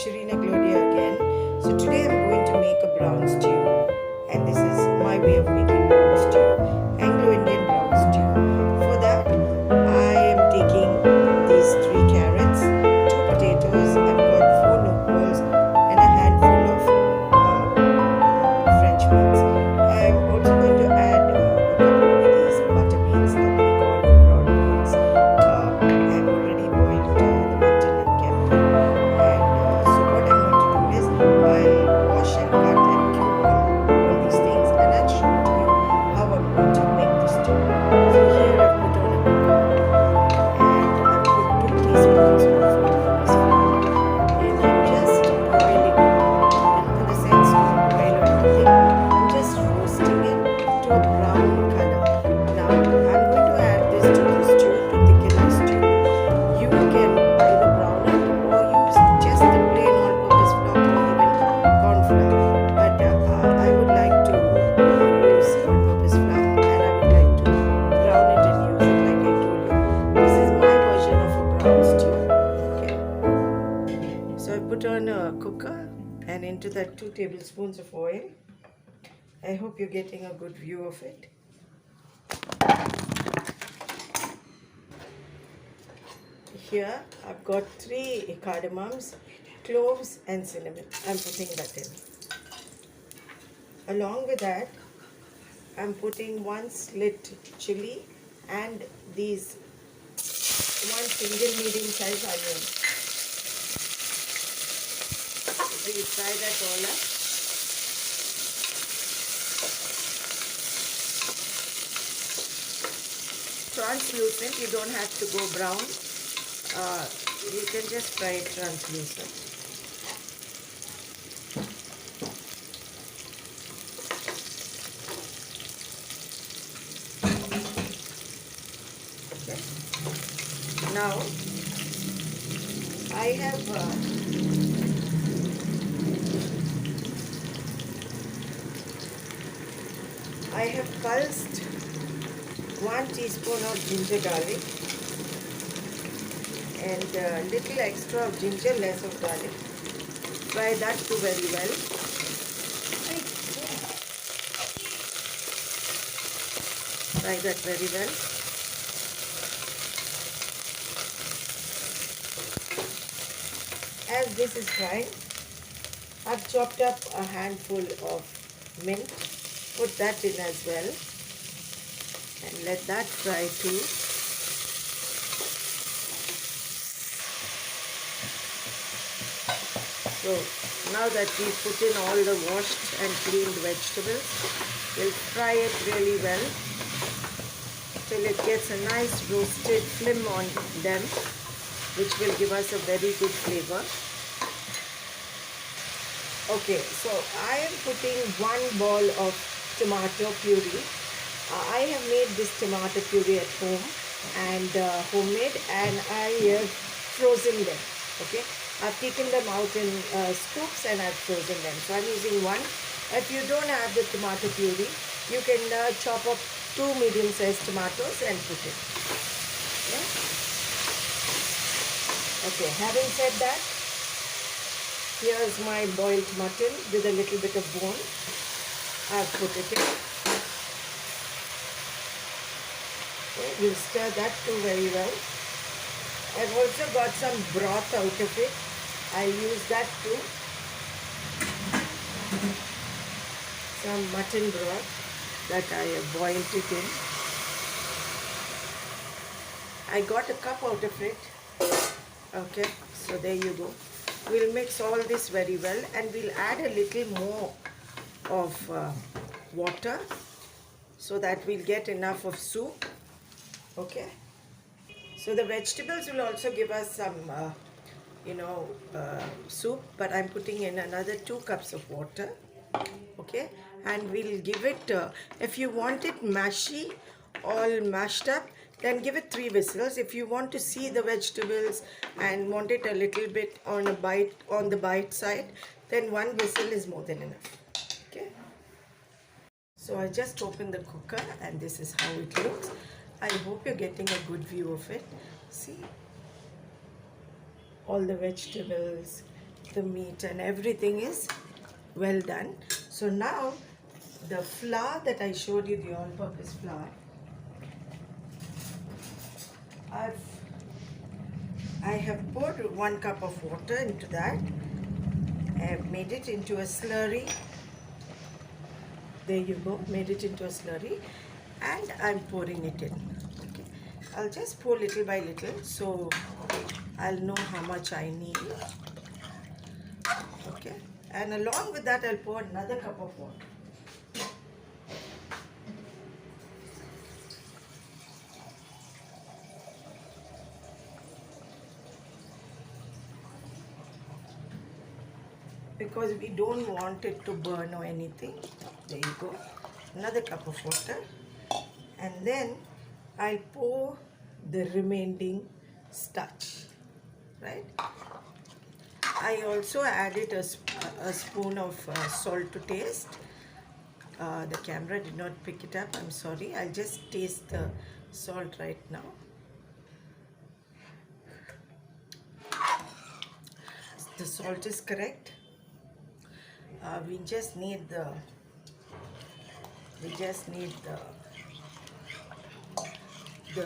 again. So today I'm going to make a brown stew, and this is my way of making brown stew, Anglo-Indian brown stew. For that, I am taking these 3 carrots, 2 potatoes, I've got 4 noodles, and a handful of French beans. I'm also going to add a couple of these butter beans that we call broad beans. I've already boiled the mutton and kept it. So what I'm going to do is I'll wash and cut and cube all these things, and I'll show to you how I'm going to make this stew. So here I've put on a cooker and I've put 2 teaspoons of all-purpose flour, and I'm just boiling it, in the sense of boil or anything. I'm just roasting it to a brown color. Now I'm going to add this to the stew to thicken the stew. You can either brown it or use just the plain all-purpose flour or even corn flour. But I would like to use all-purpose flour, and I would like to brown it and use it like I told you. This is my version of a brown stew. Okay. So I put on a cooker, and into that 2 tablespoons of oil. I hope you're getting a good view of it. Here I've got 3 cardamoms, cloves and cinnamon. I'm putting that in. Along with that, I'm putting 1 slit chili and these 1 single medium-sized onion. We'll fry that all up. Translucent, you don't have to go brown. You can just fry it translucent. Okay. Now I have pulsed 1 teaspoon of ginger garlic and a little extra of ginger, less of garlic. Fry that too very well. Fry that very well. As this is frying, I've chopped up a handful of mint. Put that in as well, and let that fry too. So now that we put in all the washed and cleaned vegetables, we'll fry it really well till it gets a nice roasted film on them, which will give us a very good flavor. Okay, so I am putting 1 ball of tomato puree. I have made this tomato puree at home and homemade, and I have frozen them. Okay, I've taken them out in scoops and I've frozen them. So I'm using 1. If you don't have the tomato puree, you can chop up 2 medium-sized tomatoes and put it. Okay? Okay, having said that, here's my boiled mutton with a little bit of bone. I've put it in. Okay, we'll stir that too very well. I've also got some broth out of it. I'll use that too. Some mutton broth that I have boiled it in. I got a cup out of it. Okay, so there you go. We'll mix all this very well, and we'll add a little more of water so that we'll get enough of soup. Okay, so the vegetables will also give us some soup, but I'm putting in another 2 cups of water. Okay, and we'll give it if you want it mashy, all mashed up, then give it 3 whistles. If you want to see the vegetables and want it a little bit on the bite side, then 1 whistle is more than enough. Okay, so I just opened the cooker, and this is how it looks. I hope you're getting a good view of it. See, all the vegetables, the meat and everything is well done. So now the flour that I showed you, the all-purpose flour, I have poured 1 cup of water into that. I have made it into a slurry. There you go, made it into a slurry, and I'm pouring it in. Okay, I'll just pour little by little so I'll know how much I need. Okay, and along with that I'll pour another cup of water. Because we don't want it to burn or anything. There you go, another cup of water, and then I'll pour the remaining starch, right? I also added a spoon of salt to taste. The camera did not pick it up, I'm sorry. I'll just taste the salt right now. The salt is correct. We just need the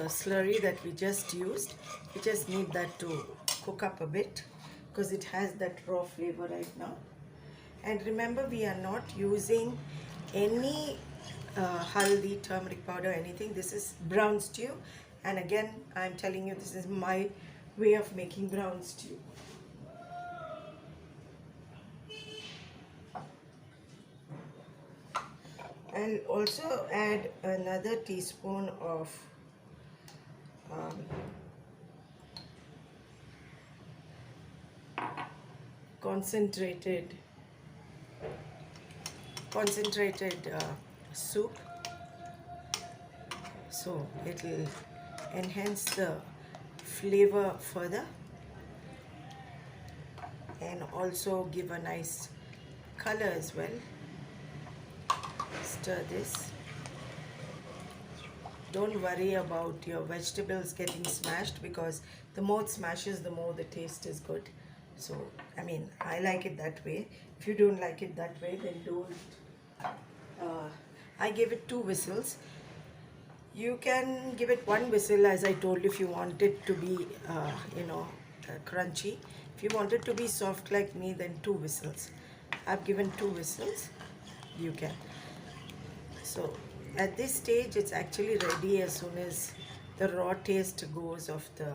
slurry that we just used. We just need that to cook up a bit because it has that raw flavor right now. And remember, we are not using any haldi, turmeric powder, anything. This is brown stew, and again I'm telling you, this is my way of making brown stew. I'll also add another teaspoon of concentrated soup, so it will enhance the flavor further and also give a nice color as well. Stir this. Don't worry about your vegetables getting smashed, because the more it smashes, the more the taste is good. So I mean, I like it that way. If you don't like it that way, then don't. I gave it 2 whistles. You can give it 1 whistle, as I told you, if you want it to be crunchy. If you want it to be soft like me, then 2 whistles. I've given 2 whistles. You can. So at this stage it's actually ready as soon as the raw taste goes of the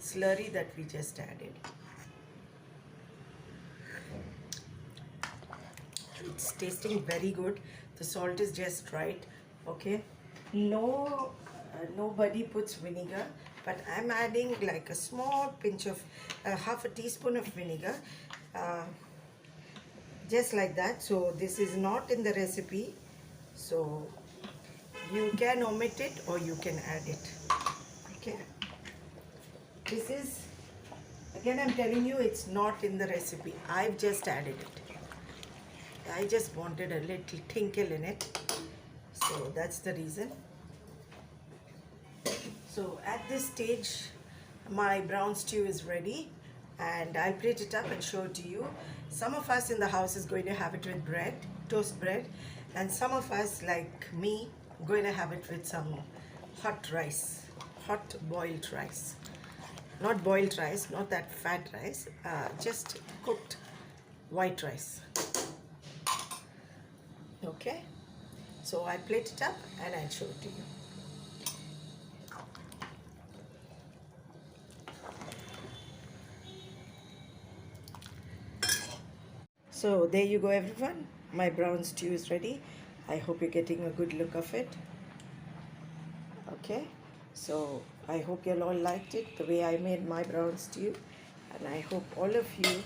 slurry that we just added. It's tasting very good. The salt is just right. Okay, nobody puts vinegar, but I'm adding like a small pinch of half a teaspoon of vinegar, just like that. So this is not in the recipe, so you can omit it or you can add it. Okay, this is, again I'm telling you, it's not in the recipe. I've just added it. I just wanted a little tinkle in it, so that's the reason. So at this stage my brown stew is ready, and I'll plate it up and show it to you. Some of us in the house is going to have it with bread, toast bread, and some of us, like me, going to have it with some hot rice, hot boiled rice. Not boiled rice, not that fat rice, just cooked white rice. Okay, so I'll plate it up and I'll show it to you. So there you go everyone, my brown stew is ready. I hope you're getting a good look of it. Okay, so I hope you all liked it, the way I made my brown stew, and I hope all of you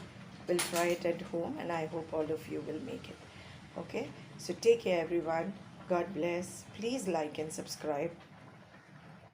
will try it at home, and I hope all of you will make it. Okay, so take care everyone, God bless, please like and subscribe.